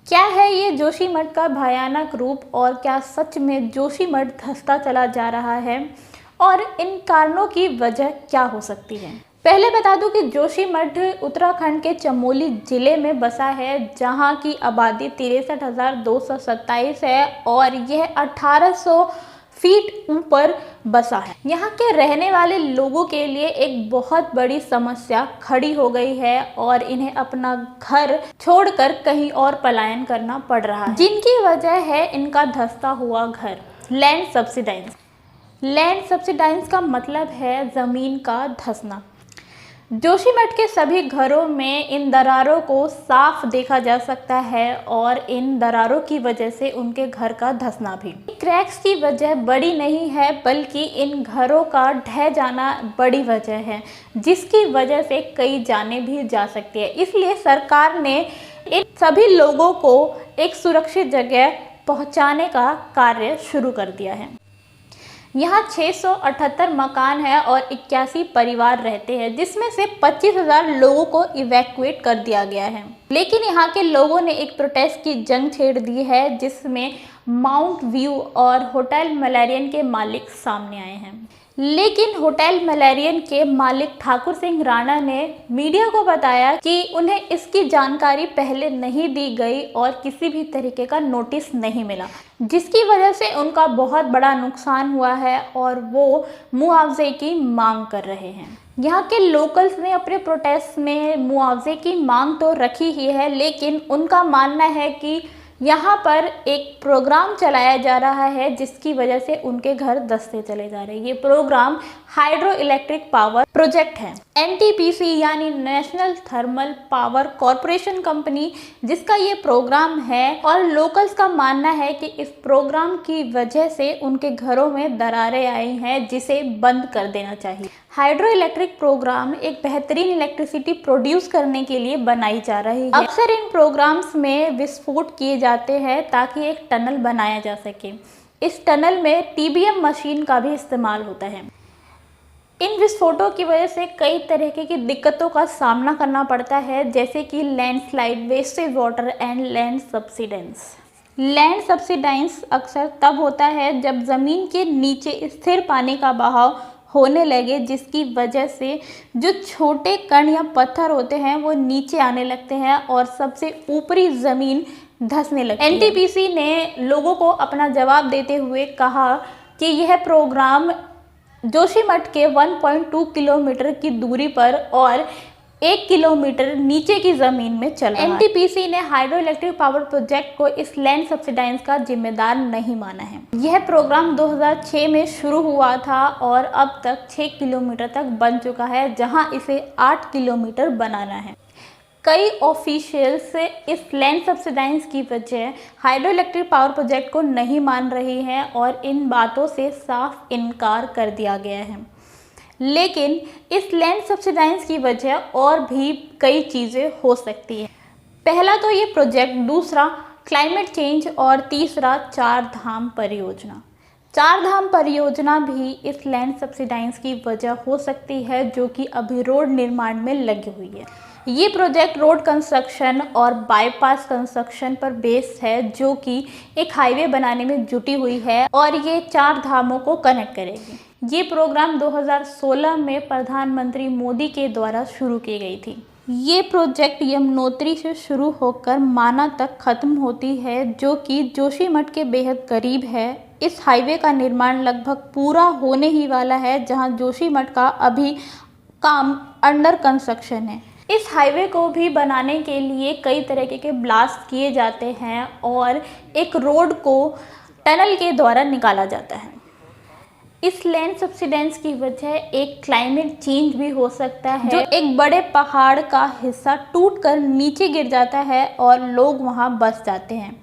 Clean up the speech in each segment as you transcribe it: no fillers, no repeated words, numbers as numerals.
क्या है ये जोशीमठ का भयानक रूप और क्या सच में जोशीमठ धंसता चला जा रहा है और इन कारणों की वजह क्या हो सकती है। पहले बता दूं कि जोशीमठ उत्तराखंड के चमोली जिले में बसा है, जहां की आबादी 63,227 है और यह 1800 फीट ऊपर बसा है। यहाँ के रहने वाले लोगों के लिए एक बहुत बड़ी समस्या खड़ी हो गई है और इन्हें अपना घर छोड़कर कहीं और पलायन करना पड़ रहा है, जिनकी वजह है इनका धंसता हुआ घर। Land subsidise. लैंड सब्सिडाइज का मतलब है जमीन का धंसना। जोशीमठ के सभी घरों में इन दरारों को साफ देखा जा सकता है और इन दरारों की वजह से उनके घर का धंसना भी। क्रैक्स की वजह बड़ी नहीं है, बल्कि इन घरों का ढह जाना बड़ी वजह है, जिसकी वजह से कई जानें भी जा सकती है। इसलिए सरकार ने इन सभी लोगों को एक सुरक्षित जगह पहुंचाने का कार्य शुरू कर दिया है। यहाँ 678 मकान है और 81 परिवार रहते हैं, जिसमें से 25,000 लोगों को इवैक्यूएट कर दिया गया है। लेकिन यहाँ के लोगों ने एक प्रोटेस्ट की जंग छेड़ दी है, जिसमें माउंट व्यू और होटल मलेरियन के मालिक सामने आए हैं। लेकिन होटल मलेरियन के मालिक ठाकुर सिंह राणा ने मीडिया को बताया कि उन्हें इसकी जानकारी पहले नहीं दी गई और किसी भी तरीके का नोटिस नहीं मिला, जिसकी वजह से उनका बहुत बड़ा नुकसान हुआ है और वो मुआवजे की मांग कर रहे हैं। यहाँ के लोकल्स ने अपने प्रोटेस्ट में मुआवजे की मांग तो रखी ही है, लेकिन उनका मानना है कि यहाँ पर एक प्रोग्राम चलाया जा रहा है, जिसकी वजह से उनके घर धंसते चले जा रहे हैं। ये programme hydro electric power project है। एनटीपीसी यानी National Thermal Power Corporation company, जिसका ये प्रोग्राम है, और लोकल्स का मानना है कि इस प्रोग्राम की वजह से उनके घरों में दरारें आई हैं, जिसे बंद कर देना चाहिए। हाइड्रो इलेक्ट्रिक प्रोग्राम एक बेहतरीन इलेक्ट्रिसिटी प्रोड्यूस करने के लिए बनाई जा रही है। अक्सर इन प्रोग्राम्स में विस्फोट किए जाते हैं ताकि एक टनल बनाया जा सके। इस टनल में टीबीएम मशीन का भी इस्तेमाल होता है। इन विस्फोटों की वजह से कई तरह की दिक्कतों का सामना करना पड़ता है, जैसे कि landslide, wastage water and land subsidence. Land subsidise अक्सर तब होता है जब ज़मीन के नीचे स्थिर पानी का बहाव होने लगे, जिसकी वजह से जो छोटे कण या पत्थर होते हैं वो नीचे आने लगते हैं और सबसे ऊपरी ज़मीन धंसने लगती है। एनटीपीसी ने लोगों को अपना जवाब देते हुए कहा कि यह प्रोग्राम जोशीमठ के 1.2 किलोमीटर की दूरी पर और 1 किलोमीटर नीचे की जमीन में चल रहा है। एनटीपीसी ने हाइड्रो इलेक्ट्रिक पावर प्रोजेक्ट को इस लैंड सब्सिडाइज का जिम्मेदार नहीं माना है। यह प्रोग्राम 2006 में शुरू हुआ था और अब तक 6 किलोमीटर तक बन चुका है, जहां इसे 8 किलोमीटर बनाना है। कई ऑफिशियल्स इस लैंड सब्सिडाइज की वजह हाइड्रो इलेक्ट्रिक पावर प्रोजेक्ट को नहीं मान रही हैं और इन बातों से साफ इनकार कर दिया गया है। लेकिन इस लैंड सब्सिडाइज की वजह और भी कई चीज़ें हो सकती हैं। पहला तो ये प्रोजेक्ट, दूसरा क्लाइमेट चेंज और तीसरा 4 धाम परियोजना। 4 धाम परियोजना भी इस लैंड सब्सिडाइज की वजह हो सकती है, जो कि अभी रोड निर्माण में लगी हुई है। ये प्रोजेक्ट रोड कंस्ट्रक्शन और बाईपास कंस्ट्रक्शन पर बेस्ड है, जो कि एक हाईवे बनाने में जुटी हुई है और ये 4 धामों को कनेक्ट करेगी। ये प्रोग्राम 2016 में प्रधानमंत्री मोदी के द्वारा शुरू की गई थी। ये प्रोजेक्ट यमुनोत्री से शुरू होकर माना तक खत्म होती है, जो कि जोशीमठ के बेहद करीब है। इस हाईवे का निर्माण लगभग पूरा होने ही वाला है, जहां जोशीमठ का अभी काम अंडर कंस्ट्रक्शन है। इस हाईवे को भी बनाने के लिए कई तरह के ब्लास्ट किए जाते हैं और एक रोड को टनल के द्वारा निकाला जाता है। इस लैंड सब्सिडेंस की वजह एक क्लाइमेट चेंज भी हो सकता है, जो एक बड़े पहाड़ का हिस्सा टूटकर नीचे गिर जाता है और लोग वहां बस जाते हैं।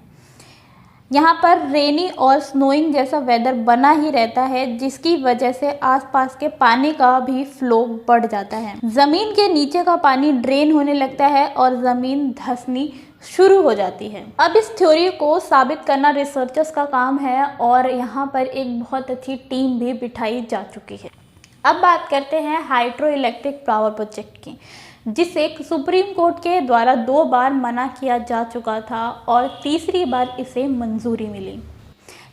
यहाँ पर रेनी और स्नोइंग जैसा वेदर बना ही रहता है, जिसकी वजह से आसपास के पानी का भी फ्लो बढ़ जाता है। ज़मीन के नीचे का पानी ड्रेन होने लगता है और ज़मीन धंसनी शुरू हो जाती है। अब इस थ्योरी को साबित करना रिसर्चर्स का काम है और यहाँ पर एक बहुत अच्छी टीम भी बिठाई जा चुकी है। अब बात करते हैं हाइड्रो इलेक्ट्रिक पावर प्रोजेक्ट की। जिसे सुप्रीम कोर्ट के द्वारा 2 बार मना किया जा चुका था और तीसरी बार इसे मंजूरी मिली।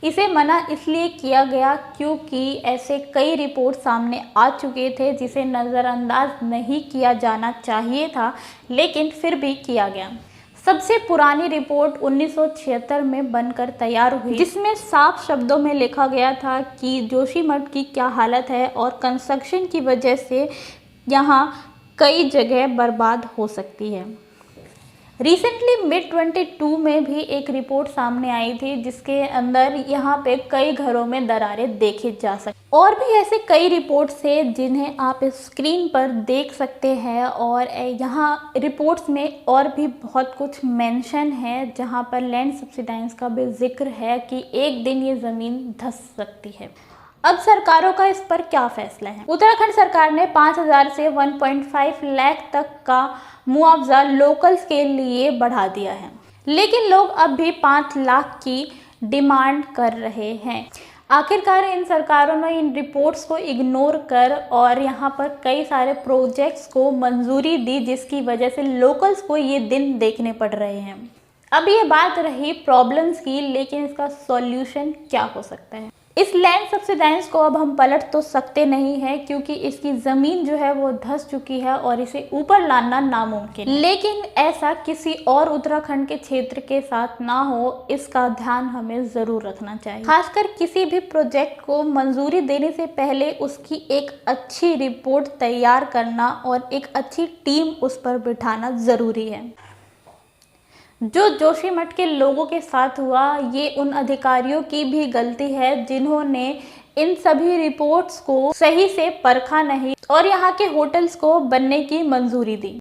इसे मना इसलिए किया गया क्योंकि ऐसे कई रिपोर्ट सामने आ चुके थे जिसे नज़रअंदाज नहीं किया जाना चाहिए था, लेकिन फिर भी किया गया। सबसे पुरानी रिपोर्ट 1976 में बनकर तैयार हुई, जिसमें साफ शब्दों में लिखा गया था कि जोशीमठ की क्या हालत है और कंस्ट्रक्शन की वजह से यहाँ कई जगह बर्बाद हो सकती है। रिसेंटली मिड 22 में भी एक रिपोर्ट सामने आई थी जिसके अंदर यहाँ पे कई घरों में दरारें देखी जा सकती। और भी ऐसे कई रिपोर्ट्स थे जिन्हें आप स्क्रीन पर देख सकते हैं और यहाँ रिपोर्ट्स में और भी बहुत कुछ मेंशन है जहाँ पर लैंड सब्सिडाइज का भी जिक्र है कि एक दिन ये ज़मीन धंस सकती है। अब सरकारों का इस पर क्या फैसला है? उत्तराखंड सरकार ने 5,000 से 1.5 लाख तक का मुआवजा लोकल्स के लिए बढ़ा दिया है, लेकिन लोग अब भी 5 लाख की डिमांड कर रहे हैं। आखिरकार इन सरकारों ने इन रिपोर्ट्स को इग्नोर कर और यहाँ पर कई सारे प्रोजेक्ट्स को मंजूरी दी, जिसकी वजह से लोकल्स को ये दिन देखने पड़ रहे हैं। अब ये बात रही प्रॉब्लम्स की, लेकिन इसका सॉल्यूशन क्या हो सकता है? इस लैंड सब्सिडाइज को अब हम पलट तो सकते नहीं है क्योंकि इसकी ज़मीन जो है वो धंस चुकी है और इसे ऊपर लाना नामुमकिन है। लेकिन ऐसा किसी और उत्तराखंड के क्षेत्र के साथ ना हो, इसका ध्यान हमें ज़रूर रखना चाहिए। खासकर किसी भी प्रोजेक्ट को मंजूरी देने से पहले उसकी एक अच्छी रिपोर्ट तैयार करना और एक अच्छी टीम उस पर बिठाना ज़रूरी है। जो जोशीमठ के लोगों के साथ हुआ, ये उन अधिकारियों की भी गलती है जिन्होंने इन सभी रिपोर्ट्स को सही से परखा नहीं और यहाँ के होटल्स को बनने की मंजूरी दी।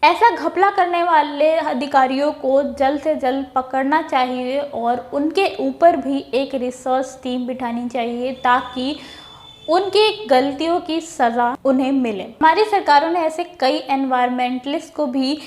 ऐसा घपला करने वाले अधिकारियों को जल्द से जल्द पकड़ना चाहिए और उनके ऊपर भी एक रिसर्च टीम बिठानी चाहिए ताकि उनकी गलतियों की सज़ा उन्हें मिले। हमारी सरकारों ने ऐसे कई एनवायरमेंटलिस्ट को भी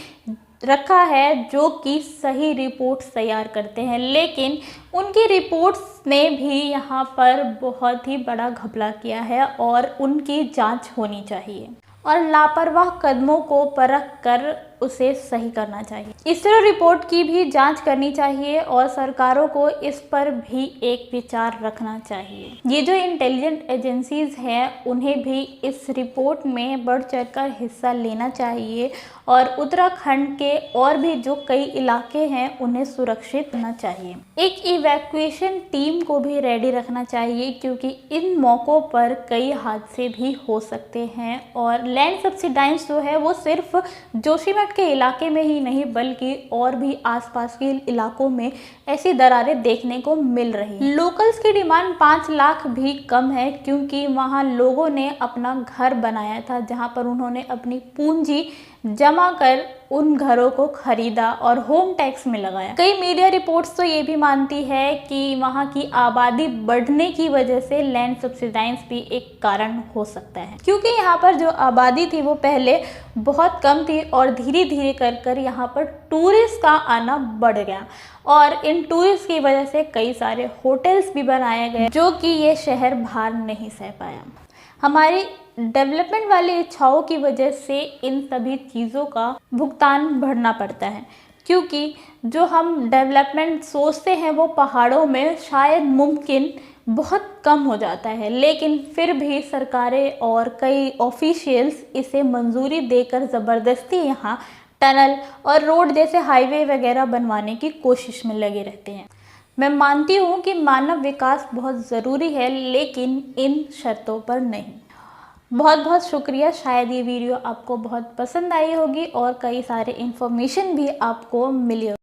रखा है जो कि सही रिपोर्ट्स तैयार करते हैं, लेकिन उनकी रिपोर्ट्स ने भी यहाँ पर बहुत ही बड़ा घपला किया है और उनकी जांच होनी चाहिए और लापरवाह कदमों को परख कर उसे सही करना चाहिए। इसरो रिपोर्ट की भी जांच करनी चाहिए और सरकारों को इस पर भी एक विचार रखना चाहिए। ये जो इंटेलिजेंट एजेंसीज हैं उन्हें भी इस रिपोर्ट में बढ़ चढ़कर हिस्सा लेना चाहिए और उत्तराखंड के और भी जो कई इलाके हैं उन्हें सुरक्षित करना चाहिए। एक इवैक्यूएशन टीम को भी रेडी रखना चाहिए क्योंकि इन मौक़ों पर कई हादसे भी हो सकते हैं और लैंड सब्सिडाइज जो है वो सिर्फ जोशीमठ के इलाके में ही नहीं बल्कि और भी आसपास के इलाकों में ऐसी दरारें देखने को मिल रही हैं। लोकल्स की डिमांड 5 लाख भी कम है क्योंकि वहाँ लोगों ने अपना घर बनाया था जहाँ पर उन्होंने अपनी पूंजी जमा कर उन घरों को खरीदा और होम टैक्स में लगाया। कई मीडिया रिपोर्ट्स तो ये भी मानती है कि वहाँ की आबादी बढ़ने की वजह से लैंड सब्सिडाइज भी एक कारण हो सकता है क्योंकि यहाँ पर जो आबादी थी वो पहले बहुत कम थी और धीरे धीरे कर यहाँ पर टूरिस्ट का आना बढ़ गया और इन टूरिस्ट की वजह से कई सारे होटल्स भी बनाए गए जो कि ये शहर भार नहीं सह पाया। हमारी डेवलपमेंट वाली इच्छाओं की वजह से इन सभी चीज़ों का भुगतान भरना पड़ता है क्योंकि जो हम डेवलपमेंट सोचते हैं वो पहाड़ों में शायद मुमकिन बहुत कम हो जाता है, लेकिन फिर भी सरकारें और कई ऑफिशियल्स इसे मंजूरी देकर ज़बरदस्ती यहाँ टनल और रोड जैसे हाईवे वगैरह बनवाने की कोशिश में लगे रहते हैं। मैं मानती हूँ कि मानव विकास बहुत ज़रूरी है लेकिन इन शर्तों पर नहीं। बहुत बहुत शुक्रिया। शायद ये वीडियो आपको बहुत पसंद आई होगी और कई सारे इन्फॉर्मेशन भी आपको मिली होगी।